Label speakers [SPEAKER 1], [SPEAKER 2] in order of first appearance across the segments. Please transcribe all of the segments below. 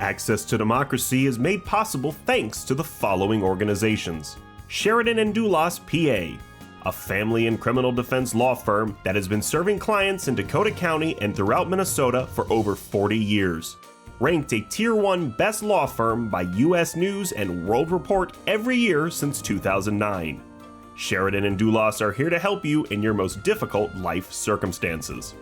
[SPEAKER 1] Access to Democracy is made possible thanks to the following organizations. Sheridan & Dulas, PA, a family and criminal defense law firm that has been serving clients in Dakota County and throughout Minnesota for over 40 years. Ranked a Tier 1 Best Law Firm by U.S. News and World Report every year since 2009. Sheridan & Dulas are here to help you in your most difficult life circumstances.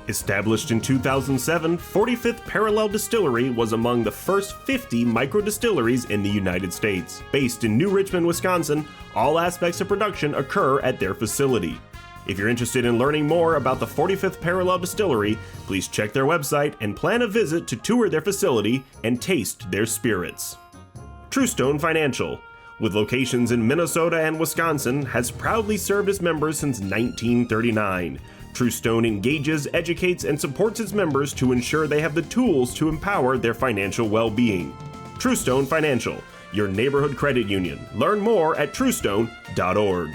[SPEAKER 1] Established in 2007, 45th Parallel Distillery was among the first 50 micro-distilleries in the United States. Based in New Richmond, Wisconsin, all aspects of production occur at their facility. If you're interested in learning more about the 45th Parallel Distillery, please check their website and plan a visit to tour their facility and taste their spirits. Truestone Financial, with locations in Minnesota and Wisconsin, has proudly served its members since 1939. Truestone engages, educates, and supports its members to ensure they have the tools to empower their financial well-being. Truestone Financial, your neighborhood credit union. Learn more at truestone.org.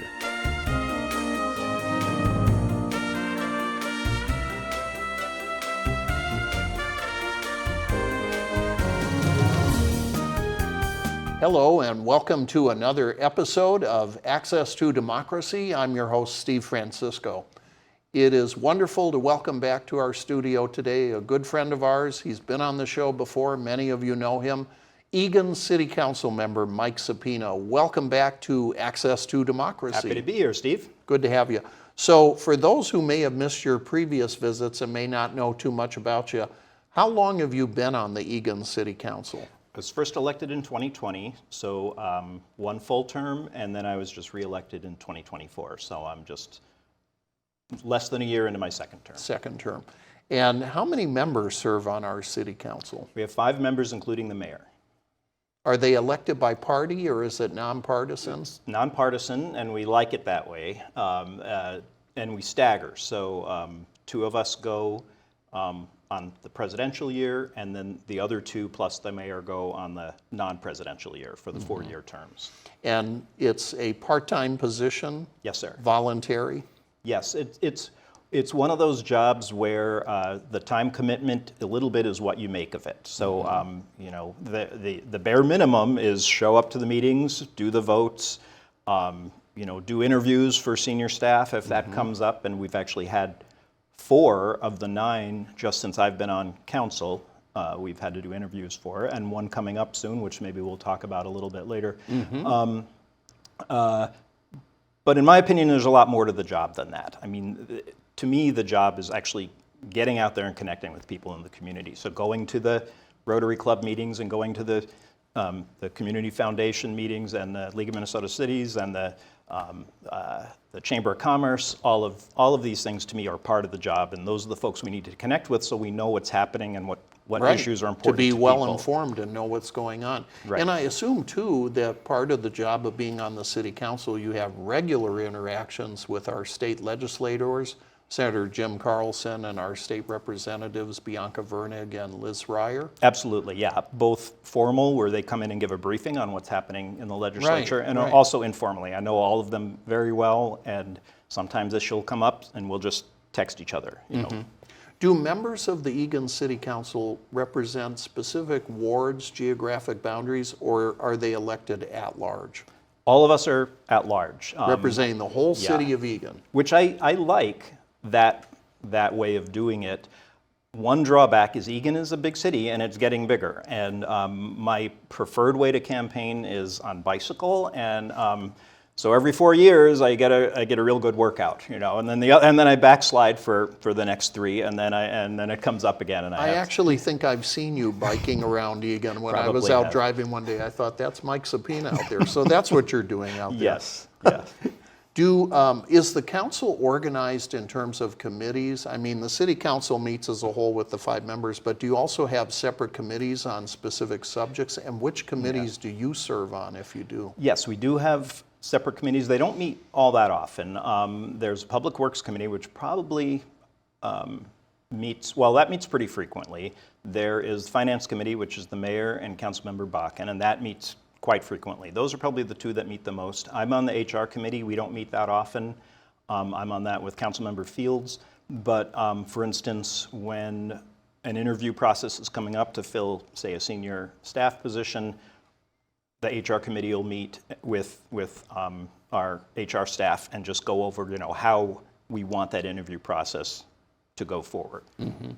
[SPEAKER 2] Hello and welcome to another episode of Access to Democracy. I'm your host, Steve Francisco. It is wonderful to welcome back to our studio today a good friend of ours. He's been on the show before. Many of you know him. Eagan City Council member Mike Supina. Welcome back to Access to Democracy.
[SPEAKER 3] Happy to be here, Steve.
[SPEAKER 2] Good to have you. So for those who may have missed your previous visits and may not know too much about you, how long have you been on the Eagan City Council?
[SPEAKER 3] I was first elected in 2020, so one full term, and then I was just reelected in 2024. So I'm just less than a year into my second term.
[SPEAKER 2] Second term. And how many members serve on our city council?
[SPEAKER 3] We have 5 members, including the mayor.
[SPEAKER 2] Are they elected by party or is it nonpartisan?
[SPEAKER 3] Nonpartisan, and we like it that way. And we stagger. So 2 of us go on the presidential year, and then the other 2 plus the mayor go on the non-presidential year for the 4-year terms.
[SPEAKER 2] And it's a part-time position?
[SPEAKER 3] Yes, sir.
[SPEAKER 2] Voluntary?
[SPEAKER 3] Yes, it's one of those jobs where the time commitment a little bit is what you make of it. So you know, the bare minimum is show up to the meetings, do the votes, you know, do interviews for senior staff if that comes up, and we've actually had 4 of the 9 just since I've been on council. We've had to do interviews for, and one coming up soon, which maybe we'll talk about a little bit later. But in my opinion, there's a lot more to the job than that. I mean, to me, the job is actually getting out there and connecting with people in the community. So going to the Rotary Club meetings and going to the Community Foundation meetings and the League of Minnesota Cities and the Chamber of Commerce, all of these things to me are part of the job, and those are the folks we need to connect with so we know what's happening and what issues are important to
[SPEAKER 2] be
[SPEAKER 3] people.
[SPEAKER 2] well informed and know what's going on.
[SPEAKER 3] Right.
[SPEAKER 2] And I assume too that part of the job of being on the city council, you have regular interactions with our state legislators, Senator Jim Carlson, and our state representatives Bianca Vernig and Liz Ryer.
[SPEAKER 3] Absolutely, yeah. Both formal, where they come in and give a briefing on what's happening in the legislature, and also informally. I know all of them very well, and sometimes this will come up and we'll just text each other. You know.
[SPEAKER 2] Do members of the Eagan City Council represent specific wards, geographic boundaries, or are they elected at large?
[SPEAKER 3] All of us are at large.
[SPEAKER 2] Representing the whole city of Eagan.
[SPEAKER 3] Which I like that way of doing it. One drawback is Eagan is a big city and it's getting bigger. And my preferred way to campaign is on bicycle, and so every 4 years I get a real good workout, you know, and then I backslide for the next 3, and then it comes up again. And I
[SPEAKER 2] actually think I've seen you biking around Eagan when I was out driving one day. I thought that's Mike Supina out there, so that's what you're doing out there.
[SPEAKER 3] Yes. Yes.
[SPEAKER 2] Is the council organized in terms of committees? I mean, the city council meets as a whole with the 5 members, but do you also have separate committees on specific subjects? And which committees do you serve on if you do?
[SPEAKER 3] Yes, we do have separate committees. They don't meet all that often. There's a Public Works Committee, which probably meets pretty frequently. There is the Finance Committee, which is the mayor and Councilmember Bakken, and that meets quite frequently. Those are probably the 2 that meet the most. I'm on the HR committee. We don't meet that often. I'm on that with Councilmember Fields. But for instance, when an interview process is coming up to fill, say, a senior staff position, the HR committee will meet with our HR staff and just go over, how we want that interview process to go forward.
[SPEAKER 2] Mm-hmm.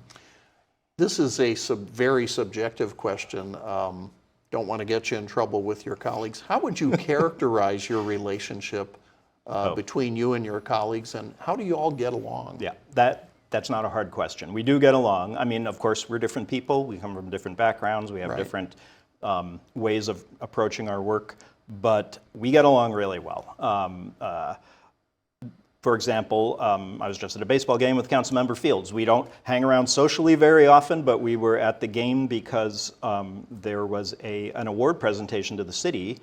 [SPEAKER 2] This is a very subjective question. Don't want to get you in trouble with your colleagues. How would you characterize your relationship between you and your colleagues, and how do you all get along?
[SPEAKER 3] Yeah, that's not a hard question. We do get along. I mean, of course, we're different people. We come from different backgrounds. We have different ways of approaching our work, but we get along really well. For example, I was just at a baseball game with Councilmember Fields. We don't hang around socially very often, but we were at the game because there was an award presentation to the city,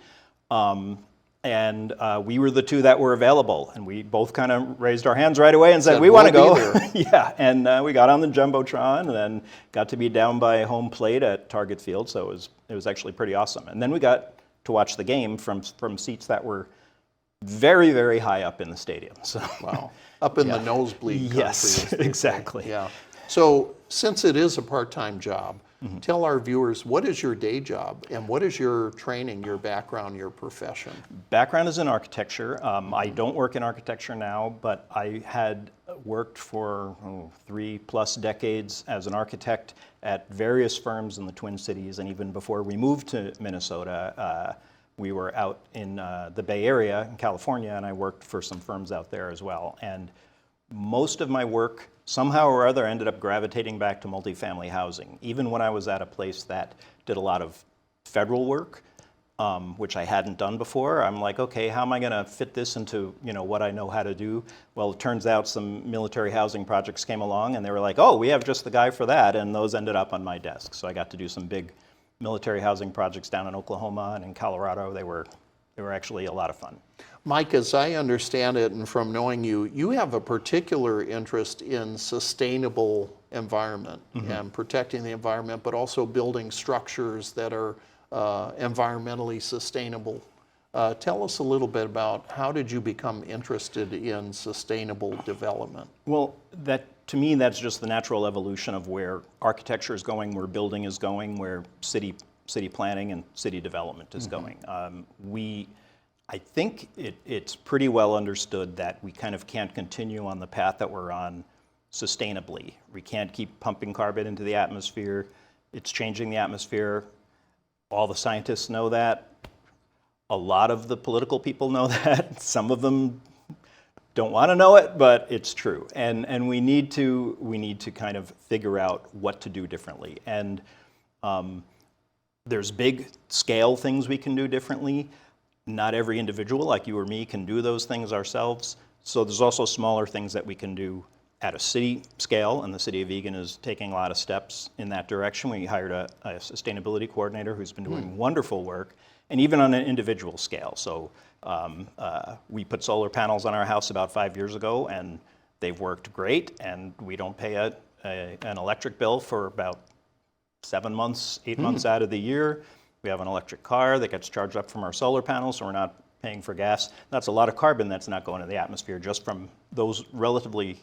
[SPEAKER 3] and we were the two that were available, and we both kind of raised our hands right away and said we want to go. Yeah, and we got on the Jumbotron and then got to be down by home plate at Target Field, so it was actually pretty awesome. And then we got to watch the game from seats that were very, very high up in the stadium. So,
[SPEAKER 2] wow, up in the nosebleed country.
[SPEAKER 3] Yes, exactly.
[SPEAKER 2] Yeah. So since it is a part-time job, tell our viewers, what is your day job and what is your training, your background, your profession?
[SPEAKER 3] Background is in architecture. I don't work in architecture now, but I had worked for 3+ decades as an architect at various firms in the Twin Cities, and even before we moved to Minnesota, we were out in the Bay Area in California, and I worked for some firms out there as well. And most of my work, somehow or other, ended up gravitating back to multifamily housing. Even when I was at a place that did a lot of federal work, which I hadn't done before, I'm like, okay, how am I going to fit this into what I know how to do? Well, it turns out some military housing projects came along, and they were like, oh, we have just the guy for that, and those ended up on my desk. So I got to do some big military housing projects down in Oklahoma and in Colorado. They were actually a lot of fun.
[SPEAKER 2] Mike, as I understand it, and from knowing you, you have a particular interest in sustainable environment and protecting the environment, but also building structures that are environmentally sustainable. Tell us a little bit about how did you become interested in sustainable development?
[SPEAKER 3] Well, to me, that's just the natural evolution of where architecture is going, where building is going, where city planning and city development is going. I think it's pretty well understood that we kind of can't continue on the path that we're on sustainably. We can't keep pumping carbon into the atmosphere. It's changing the atmosphere. All the scientists know that. A lot of the political people know that. Some of them don't want to know it, but it's true. And we need to kind of figure out what to do differently. And there's big scale things we can do differently. Not every individual like you or me can do those things ourselves. So there's also smaller things that we can do at a city scale, and the city of Eagan is taking a lot of steps in that direction. We hired a sustainability coordinator who's been doing wonderful work, and even on an individual scale. So we put solar panels on our house about 5 years ago, and they've worked great, and we don't pay an electric bill for about 7 months, 8 months out of the year. We have an electric car that gets charged up from our solar panels, so we're not paying for gas. That's a lot of carbon that's not going to the atmosphere just from those relatively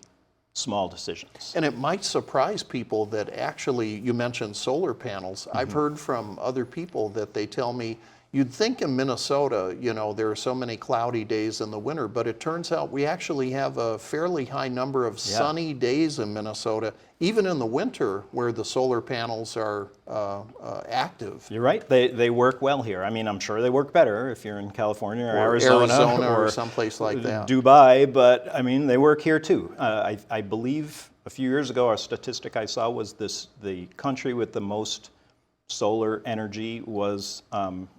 [SPEAKER 3] small decisions.
[SPEAKER 2] And it might surprise people that actually, you mentioned solar panels. I've heard from other people that they tell me, you'd think in Minnesota, there are so many cloudy days in the winter, but it turns out we actually have a fairly high number of sunny days in Minnesota, even in the winter where the solar panels are active.
[SPEAKER 3] You're right. They work well here. I mean, I'm sure they work better if you're in California or Arizona
[SPEAKER 2] or someplace like that.
[SPEAKER 3] Dubai, but I mean, they work here too. I believe a few years ago, a statistic I saw was the country with the most solar energy was,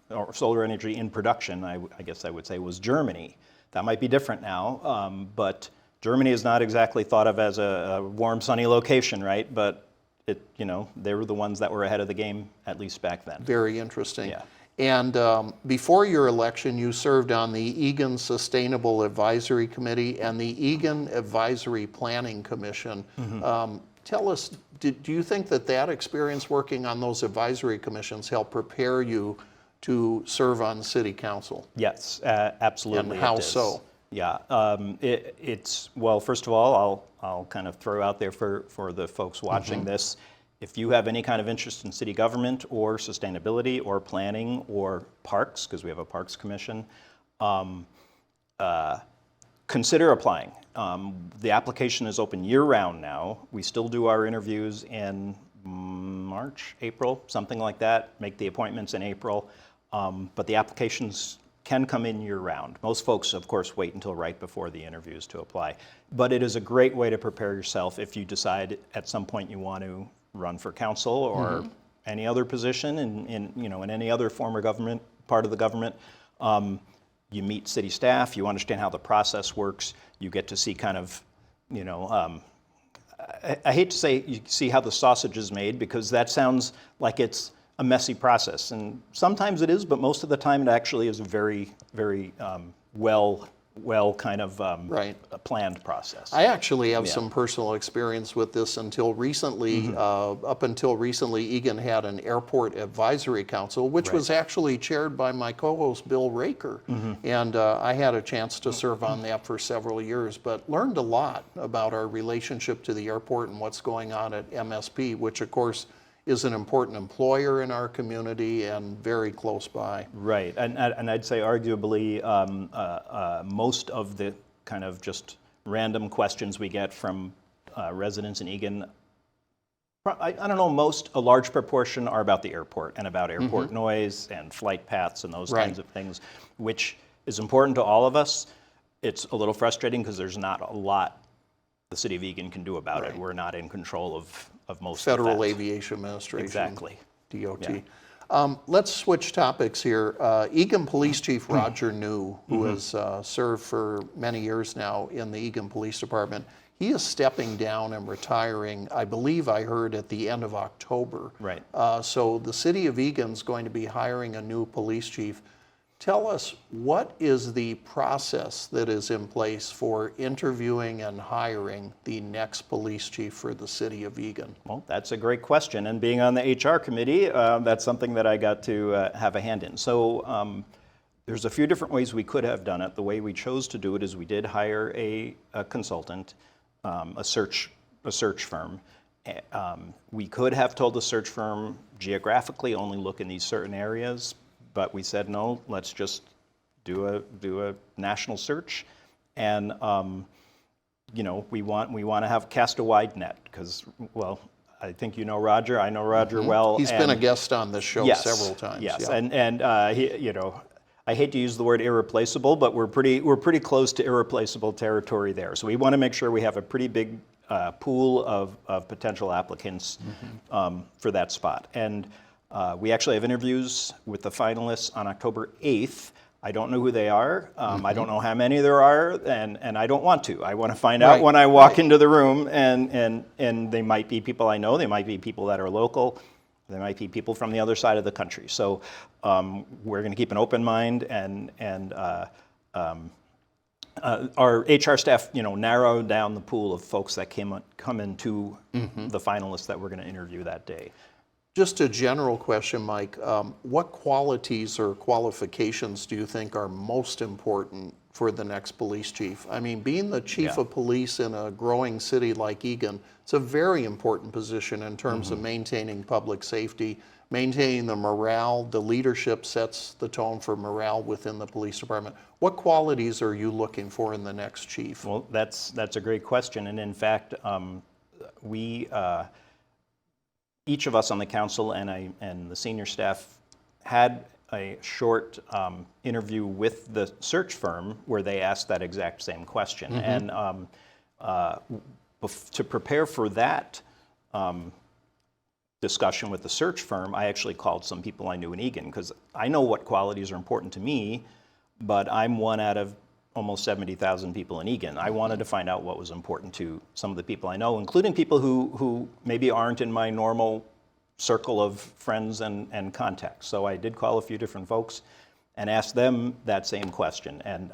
[SPEAKER 3] or solar energy in production, I guess I would say, was Germany. That might be different now, but Germany is not exactly thought of as a warm, sunny location, right? But they were the ones that were ahead of the game, at least back then.
[SPEAKER 2] Very interesting.
[SPEAKER 3] Yeah.
[SPEAKER 2] And before your election, you served on the Eagan Sustainable Advisory Committee and the Eagan Advisory Planning Commission. Tell us, do you think that experience working on those advisory commissions helped prepare you to serve on city council?
[SPEAKER 3] Yes, absolutely.
[SPEAKER 2] And how so?
[SPEAKER 3] Yeah, it's well. First of all, I'll kind of throw out there for the folks watching this. If you have any kind of interest in city government or sustainability or planning or parks, because we have a parks commission, consider applying. The application is open year-round now. We still do our interviews in March, April, something like that. Make the appointments in April. But the applications can come in year-round. Most folks, of course, wait until right before the interviews to apply. But it is a great way to prepare yourself if you decide at some point you want to run for council or any other position in any other form of government, part of the government. You meet city staff, you understand how the process works, you get to see kind of, I hate to say you see how the sausage is made, because that sounds like it's a messy process. And sometimes it is, but most of the time it actually is a very, very well kind of a planned process.
[SPEAKER 2] I actually have some personal experience with this. Until recently, up until recently, Eagan had an airport advisory council, which was actually chaired by my co-host Bill Raker, and I had a chance to serve on that for several years, but learned a lot about our relationship to the airport and what's going on at MSP, which of course is an important employer in our community and very close by.
[SPEAKER 3] Right, and I'd say arguably most of the kind of just random questions we get from residents in Eagan, I don't know, a large proportion are about the airport and about airport noise and flight paths and those kinds of things, which is important to all of us. It's a little frustrating because there's not a lot the City of Eagan can do about it. We're not in control of most
[SPEAKER 2] Federal
[SPEAKER 3] of that.
[SPEAKER 2] Aviation Administration.
[SPEAKER 3] Exactly.
[SPEAKER 2] DOT.
[SPEAKER 3] Yeah.
[SPEAKER 2] Let's switch topics here. Eagan Police Chief Roger New, who has served for many years now in the Eagan Police Department, he is stepping down and retiring, I believe I heard, at the end of October.
[SPEAKER 3] Right.
[SPEAKER 2] So the City of Eagan's going to be hiring a new police chief. Tell us, what is the process that is in place for interviewing and hiring the next police chief for the City of Eagan?
[SPEAKER 3] Well, that's a great question. And being on the HR committee, that's something that I got to have a hand in. So there's a few different ways we could have done it. The way we chose to do it is we did hire a consultant, a search firm. We could have told the search firm geographically only look in these certain areas, but we said no. Let's just do a national search, and we want to have cast a wide net because, well, I think you know Roger. I know Roger well.
[SPEAKER 2] He's been a guest on this show several times.
[SPEAKER 3] Yes, and he, I hate to use the word irreplaceable, but we're pretty close to irreplaceable territory there. So we want to make sure we have a pretty big pool of potential applicants for that spot. And we actually have interviews with the finalists on October 8th. I don't know who they are. I don't know how many there are, and I don't want to. I want to find out when I walk into the room, and they might be people I know. They might be people that are local. They might be people from the other side of the country. So we're going to keep an open mind, and our HR staff, narrowed down the pool of folks that come into the finalists that we're going to interview that day.
[SPEAKER 2] Just a general question, Mike. What qualities or qualifications do you think are most important for the next police chief? I mean, being the chief of police in a growing city like Eagan, it's a very important position in terms of maintaining public safety, maintaining the morale. The leadership sets the tone for morale within the police department. What qualities are you looking for in the next chief?
[SPEAKER 3] Well, that's a great question, and in fact, each of us on the council and the senior staff had a short interview with the search firm where they asked that exact same question. And to prepare for that discussion with the search firm, I actually called some people I knew in Eagan, because I know what qualities are important to me, but I'm one out of almost 70,000 people in Eagan. I wanted to find out what was important to some of the people I know, including people who maybe aren't in my normal circle of friends and contacts. So I did call a few different folks and asked them that same question. And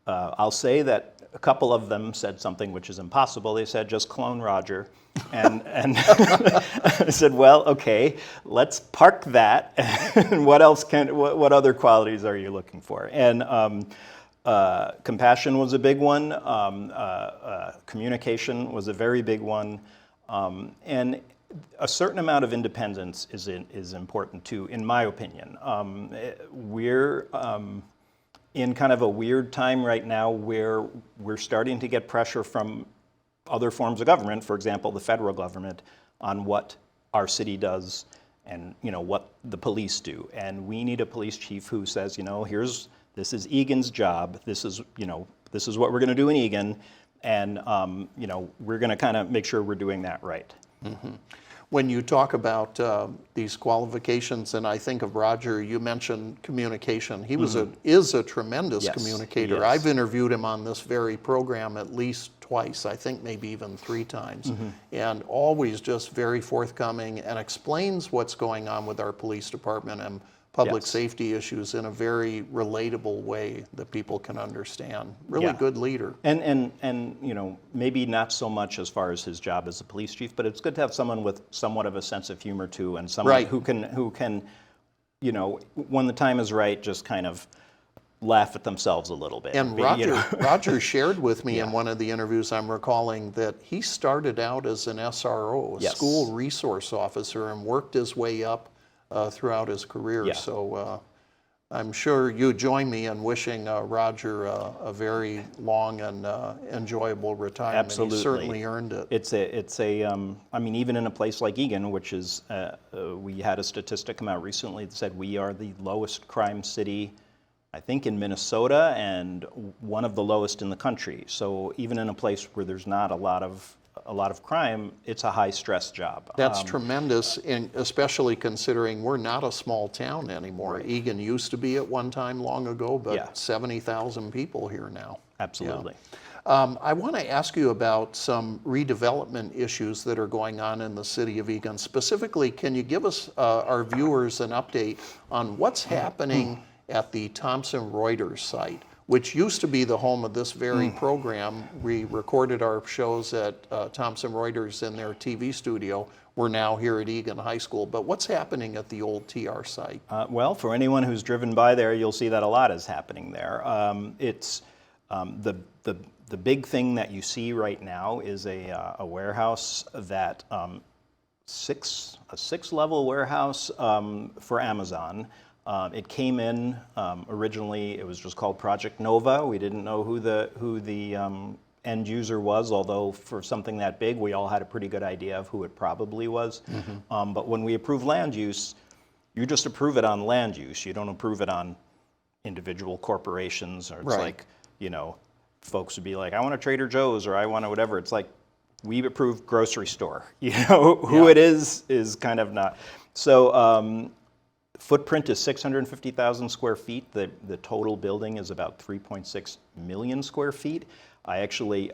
[SPEAKER 3] I'll say that a couple of them said something which is impossible. They said, just clone Roger. And I said, well, okay, let's park that. And what other qualities are you looking for? And compassion was a big one. Communication was a very big one. And A certain amount of independence is important too, in my opinion. We're in kind of a weird time right now where we're starting to get pressure from other forms of government, for example, the federal government, on what our city does and what the police do. And we need a police chief who says, this is Eagan's job. This is what we're going to do in Eagan, and we're going to kind of make sure we're doing that right.
[SPEAKER 2] Mm-hmm. When you talk about these qualifications, and I think of Roger, you mentioned communication. He is a tremendous communicator.
[SPEAKER 3] Yes.
[SPEAKER 2] I've interviewed him on this very program at least twice, I think maybe even 3 times, and always just very forthcoming and explains what's going on with our police department and public safety issues in a very relatable way that people can understand. Really good leader.
[SPEAKER 3] And maybe not so much as far as his job as a police chief, but it's good to have someone with somewhat of a sense of humor too, and someone who can, when the time is right, just kind of laugh at themselves a little bit.
[SPEAKER 2] And Roger shared with me in one of the interviews I'm recalling that he started out as an SRO, a school resource officer, and worked his way up throughout his career.
[SPEAKER 3] Yeah.
[SPEAKER 2] So I'm sure you join me in wishing Roger a very long and enjoyable retirement.
[SPEAKER 3] Absolutely.
[SPEAKER 2] He certainly earned it.
[SPEAKER 3] I mean, even in a place like Eagan, which is, we had a statistic come out recently that said we are the lowest crime city, I think, in Minnesota, and one of the lowest in the country. So even in a place where there's not a lot of crime, it's a high-stress job.
[SPEAKER 2] That's tremendous, and especially considering we're not a small town anymore. Right. Eagan used to be at one time long ago, but 70,000 people here now.
[SPEAKER 3] Absolutely.
[SPEAKER 2] Yeah. I want to ask you about some redevelopment issues that are going on in the city of Eagan. Specifically, can you give us, our viewers, an update on what's happening at the Thomson Reuters site, which used to be the home of this very program. We recorded our shows at Thomson Reuters in their TV studio. We're now here at Eagan High School. But what's happening at the old TR site?
[SPEAKER 3] Well, for anyone who's driven by there, you'll see that a lot is happening there. It's the big thing that you see right now is a warehouse that a 6-level warehouse for Amazon. It came in originally. It was just called Project Nova. We didn't know who the end user was, although for something that big, we all had a pretty good idea of who it probably was. But when we approve land use, you just approve it on land use. You don't approve it on individual corporations, or it's like, folks would be like, I want a Trader Joe's, or I want a whatever. It's like, we approve grocery store. Who it is kind of not. So. Footprint is 650,000 square feet. The total building is about 3.6 million square feet. I actually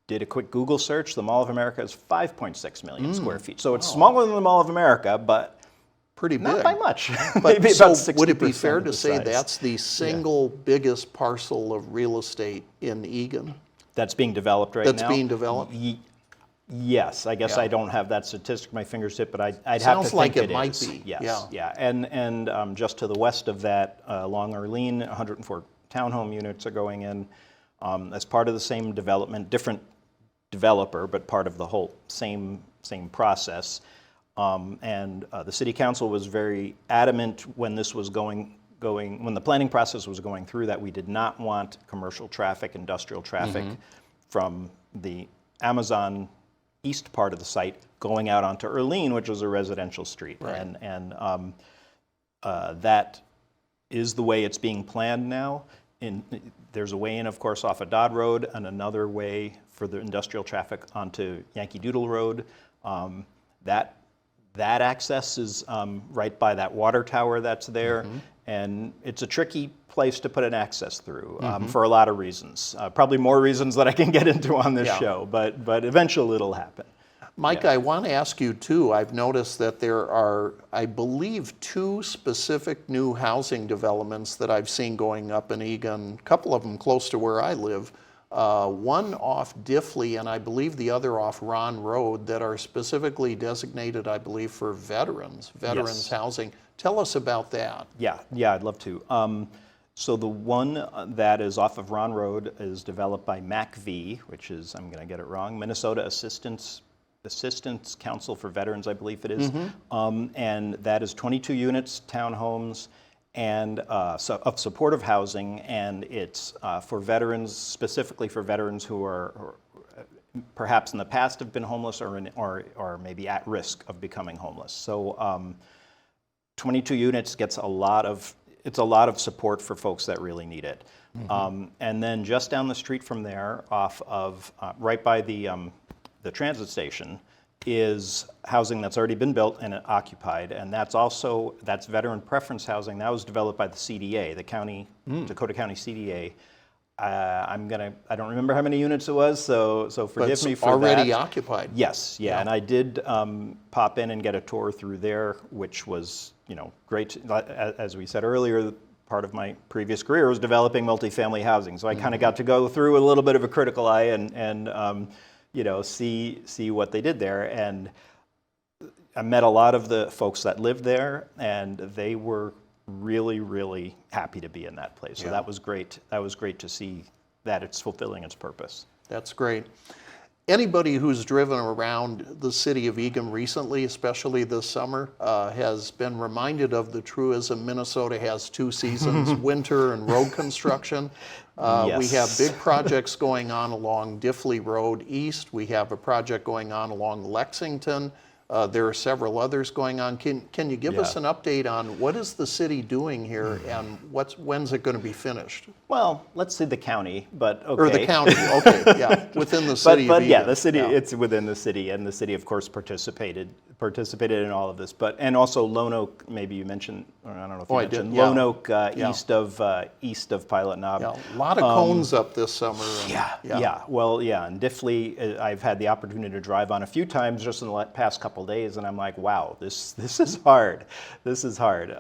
[SPEAKER 3] did a quick Google search. The Mall of America is 5.6 million square feet. So it's smaller than the Mall of America, but
[SPEAKER 2] pretty big.
[SPEAKER 3] Not by much.
[SPEAKER 2] But
[SPEAKER 3] Maybe
[SPEAKER 2] so
[SPEAKER 3] about 60%
[SPEAKER 2] would it be fair to say
[SPEAKER 3] size.
[SPEAKER 2] that's the single biggest parcel of real estate in Eagan?
[SPEAKER 3] That's being developed right now?
[SPEAKER 2] That's being developed?
[SPEAKER 3] Yes, I guess I don't have that statistic at my fingertip, but I'd have to
[SPEAKER 2] Sounds
[SPEAKER 3] think
[SPEAKER 2] like it
[SPEAKER 3] is.
[SPEAKER 2] might be.
[SPEAKER 3] Yes, yeah. And just to the west of that, along Arlene, 104 townhome units are going in as part of the same development, different developer, but part of the whole same process. And the city council was very adamant when this was when the planning process was going through, that we did not want commercial traffic, industrial traffic from the Amazon east part of the site going out onto Arlene, which is a residential street.
[SPEAKER 2] Right.
[SPEAKER 3] And that is the way it's being planned now. There's a way in, of course, off of Dodd Road, and another way for the industrial traffic onto Yankee Doodle Road. That access is right by that water tower that's there, and it's a tricky place to put an access through for a lot of reasons. Probably more reasons that I can get into on this show, but eventually it'll happen.
[SPEAKER 2] Mike, I want to ask you too, I've noticed that there are, I believe, 2 specific new housing developments that I've seen going up in Eagan, a couple of them close to where I live. One off Diffley, and I believe the other off Ron Road, that are specifically designated, I believe, for veterans housing. Tell us about that.
[SPEAKER 3] Yeah, I'd love to. So the one that is off of Ron Road is developed by MACV, which is, I'm going to get it wrong, Minnesota Assistance Assistance Council for Veterans, I believe it is. And that is 22 units, townhomes, and of supportive housing, and it's for veterans, specifically for veterans who are perhaps in the past have been homeless or maybe at risk of becoming homeless. So 22 units gets a lot of support for folks that really need it. And then just down the street from there, off of right by the transit station, is housing that's already been built and occupied, and that's veteran preference housing. That was developed by the CDA, the Dakota County CDA. I don't remember how many units it was, so forgive me for that.
[SPEAKER 2] Already occupied.
[SPEAKER 3] Yes, yeah, and I did pop in and get a tour through there, which was great. As we said earlier, part of my previous career was developing multifamily housing, so I kind of got to go through a little bit of a critical eye and see what they did there. And I met a lot of the folks that lived there, and they were really, really happy to be in that place. So that was great. That was great to see that it's fulfilling its purpose.
[SPEAKER 2] That's great. Anybody who's driven around the city of Eagan recently, especially this summer, has been reminded of the truism Minnesota has two seasons, winter and road construction.
[SPEAKER 3] Yes.
[SPEAKER 2] We have big projects going on along Diffley Road East. We have a project going on along Lexington. There are several others going on. Can you give us an update on what is the city doing here and when's it going to be finished?
[SPEAKER 3] Well, let's say the county, but okay.
[SPEAKER 2] Or the county, okay, yeah, within the city of Eagan.
[SPEAKER 3] Yeah, the city, it's within the city, and the city, of course, participated in all of this. And also Lone Oak, maybe you mentioned, or I don't know if you mentioned, Lone Oak east of Pilot Knob.
[SPEAKER 2] Yeah, a lot of cones up this summer.
[SPEAKER 3] And Diffley, I've had the opportunity to drive on a few times just in the past couple days, and I'm like, wow, this is hard. This is hard.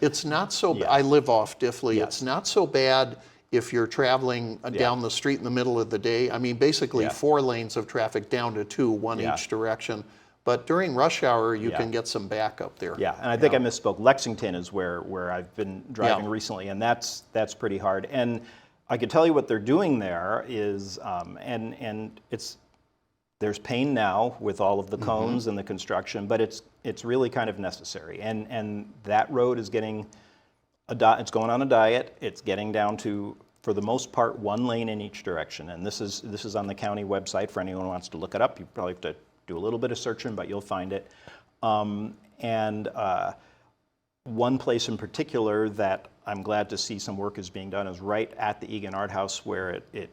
[SPEAKER 2] It's not so. I live off Diffley. It's not so bad if you're traveling down the street in the middle of the day. I mean, basically 4 lanes of traffic down to 2, one each direction. But during rush hour, you can get some backup there.
[SPEAKER 3] Yeah, and I think I misspoke. Lexington is where I've been driving recently, and that's pretty hard. And I could tell you what they're doing there is, and there's pain now with all of the cones and the construction, but it's really kind of necessary. And that road is getting it's going on a diet. It's getting down to, for the most part, 1 lane in each direction. And this is on the county website for anyone who wants to look it up. You probably have to do a little bit of searching, but you'll find it. And one place in particular that I'm glad to see some work is being done is right at the Eagan Art House, where it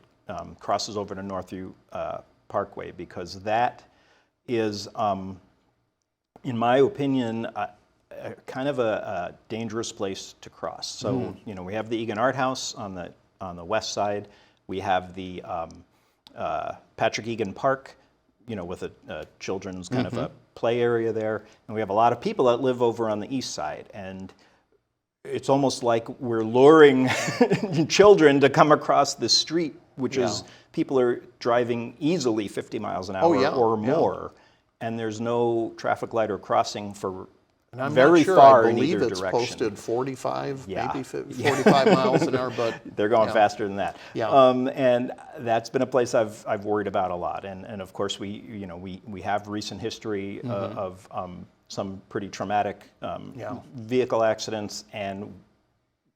[SPEAKER 3] crosses over to Northview Parkway, because that is, in my opinion, kind of a dangerous place to cross. So we have the Eagan Art House on the west side. We have the Patrick Eagan Park, with a children's kind of a play area there, and we have a lot of people that live over on the east side, and it's almost like we're luring children to come across the street, which is people are driving easily 50 miles an hour or more, and there's no traffic light or crossing for very far in either direction.
[SPEAKER 2] I believe it's posted 45, maybe 45 miles an hour, but
[SPEAKER 3] they're going faster than that. And that's been a place I've worried about a lot. And of course we have recent history of some pretty traumatic vehicle accidents, and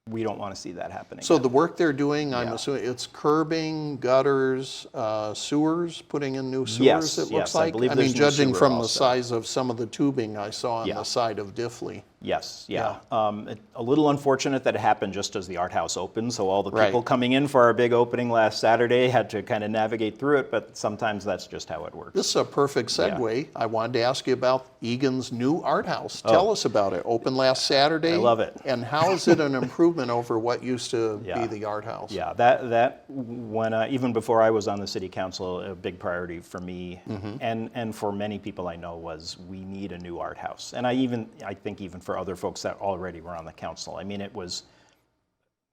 [SPEAKER 3] we don't want to see that happening.
[SPEAKER 2] So the work they're doing, I'm assuming it's curbing, gutters, sewers, putting in new sewers, it looks like. I mean, judging from the size of some of the tubing I saw on the side of Diffley.
[SPEAKER 3] Yes, a little unfortunate that it happened just as the art house opened, so all the people coming in for our big opening last Saturday had to kind of navigate through it, but sometimes that's just how it works.
[SPEAKER 2] This is a perfect segue. I wanted to ask you about Eagan's new art house. Tell us about it. Opened last Saturday.
[SPEAKER 3] I love it.
[SPEAKER 2] And how is it an improvement over what used to be the art house?
[SPEAKER 3] Yeah, that when even before I was on the city council, a big priority for me and for many people I know was we need a new art house. And I think even for other folks that already were on the council. I mean, it was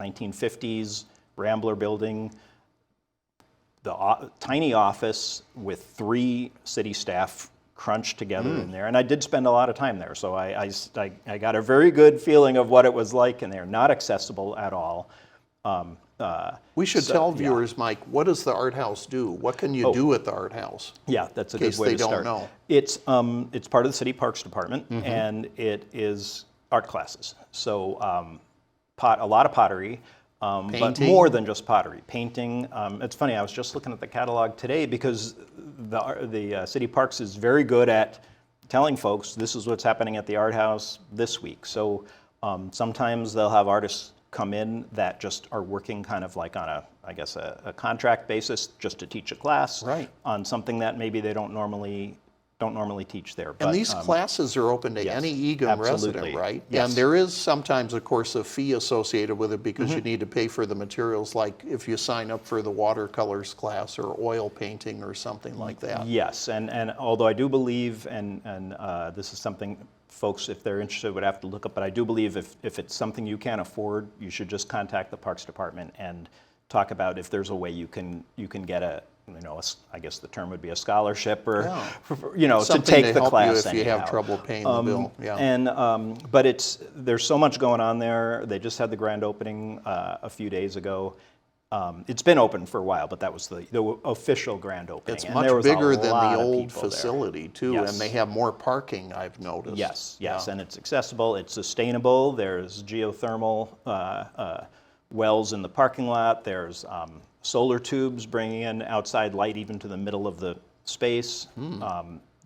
[SPEAKER 3] 1950s Rambler building, the tiny office with 3 city staff crunched together in there. And I did spend a lot of time there, so I got a very good feeling of what it was like in there. Not accessible at all.
[SPEAKER 2] We should tell viewers, Mike, what does the Art House do? What can you do at the Art House?
[SPEAKER 3] Yeah, that's a
[SPEAKER 2] in
[SPEAKER 3] good
[SPEAKER 2] case
[SPEAKER 3] way
[SPEAKER 2] they
[SPEAKER 3] to start.
[SPEAKER 2] don't know.
[SPEAKER 3] It's part of the City Parks Department, and it is art classes. So a lot of pottery, but
[SPEAKER 2] Painting?
[SPEAKER 3] more than just pottery. Painting. It's funny, I was just looking at the catalog today because the City Parks is very good at telling folks this is what's happening at the Art House this week. So sometimes they'll have artists come in that just are working kind of like on a contract basis just to teach a class on something that maybe they don't normally teach there.
[SPEAKER 2] And these classes are open to any Eagan resident, right?
[SPEAKER 3] Yes.
[SPEAKER 2] And there is sometimes, of course, a fee associated with it because you need to pay for the materials, like if you sign up for the watercolors class or oil painting or something like that.
[SPEAKER 3] Yes, and although I do believe, and this is something folks, if they're interested, would have to look up, but I do believe if it's something you can't afford, you should just contact the Parks Department and talk about if there's a way you can get I guess the term would be a scholarship or,
[SPEAKER 2] Something
[SPEAKER 3] to take
[SPEAKER 2] to
[SPEAKER 3] the
[SPEAKER 2] help
[SPEAKER 3] class
[SPEAKER 2] you if
[SPEAKER 3] anyhow.
[SPEAKER 2] you have trouble paying the bill. Yeah.
[SPEAKER 3] And but there's so much going on there. They just had the grand opening a few days ago. It's been open for a while, but that was the official grand opening.
[SPEAKER 2] It's
[SPEAKER 3] and
[SPEAKER 2] much
[SPEAKER 3] there was a
[SPEAKER 2] bigger than
[SPEAKER 3] lot
[SPEAKER 2] the
[SPEAKER 3] of
[SPEAKER 2] old
[SPEAKER 3] people there.
[SPEAKER 2] facility too,
[SPEAKER 3] Yes.
[SPEAKER 2] and they have more parking, I've noticed.
[SPEAKER 3] Yes, and it's accessible, it's sustainable. There's geothermal wells in the parking lot. There's solar tubes bringing in outside light even to the middle of the space.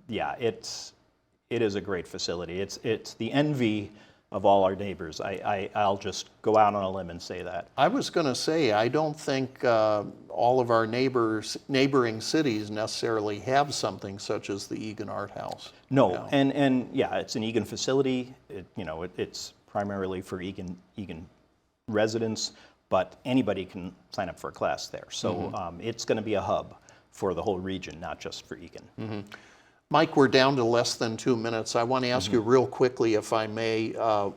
[SPEAKER 3] It is a great facility. It's the envy of all our neighbors. I'll just go out on a limb and say that.
[SPEAKER 2] I was going to say, I don't think all of our neighboring cities necessarily have something such as the Eagan Art House.
[SPEAKER 3] No, and it's an Eagan facility. It's primarily for Eagan residents, but anybody can sign up for a class there. So it's going to be a hub for the whole region, not just for Eagan.
[SPEAKER 2] Mike, we're down to less than 2 minutes. I want to ask you real quickly, if I may,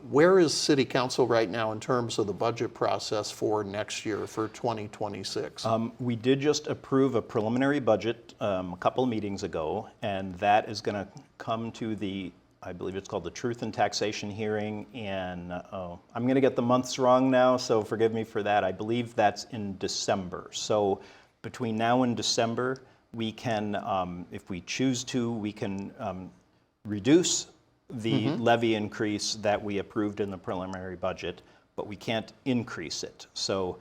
[SPEAKER 2] where is City Council right now in terms of the budget process for next year, for 2026?
[SPEAKER 3] We did just approve a preliminary budget a couple of meetings ago, and that is going to come to I believe it's called the Truth and Taxation hearing, and I'm going to get the months wrong now, so forgive me for that. I believe that's in December. So between now and December, we can, if we choose to, we can reduce the levy increase that we approved in the preliminary budget, but we can't increase it. So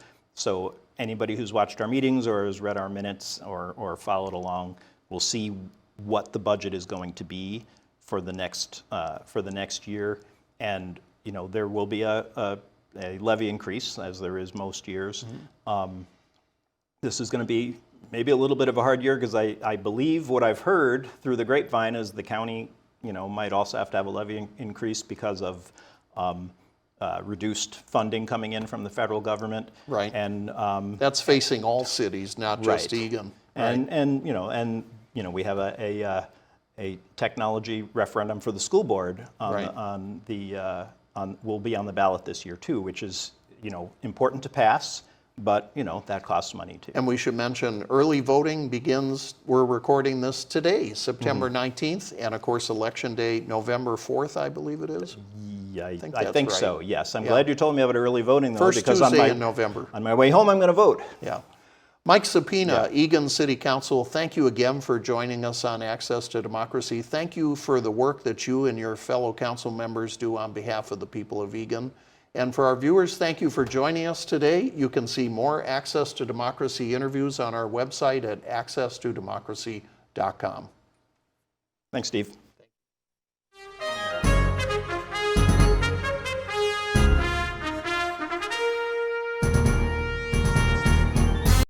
[SPEAKER 3] anybody who's watched our meetings or has read our minutes or followed along will see what the budget is going to be for the next year, and there will be a levy increase, as there is most years. This is going to be maybe a little bit of a hard year because I believe what I've heard through the grapevine is the county, might also have to have a levy increase because of reduced funding coming in from the federal government.
[SPEAKER 2] Right.
[SPEAKER 3] And
[SPEAKER 2] that's facing all cities, not just Eagan.
[SPEAKER 3] And we have a technology referendum for the school board will be on the ballot this year too, which is important to pass. But, that costs money too.
[SPEAKER 2] And we should mention early voting begins, we're recording this today, September 19th, and of course, Election Day, November 4th, I believe it is.
[SPEAKER 3] Yeah, I think
[SPEAKER 2] right.
[SPEAKER 3] so, yes. I'm glad you told me about early voting, though,
[SPEAKER 2] First
[SPEAKER 3] because
[SPEAKER 2] Tuesday in November.
[SPEAKER 3] On my way home, I'm going to vote.
[SPEAKER 2] Yeah. Mike Supina, Eagan City Council, thank you again for joining us on Access to Democracy. Thank you for the work that you and your fellow council members do on behalf of the people of Eagan. And for our viewers, thank you for joining us today. You can see more Access to Democracy interviews on our website at accesstodemocracy.com.
[SPEAKER 3] Thanks, Steve.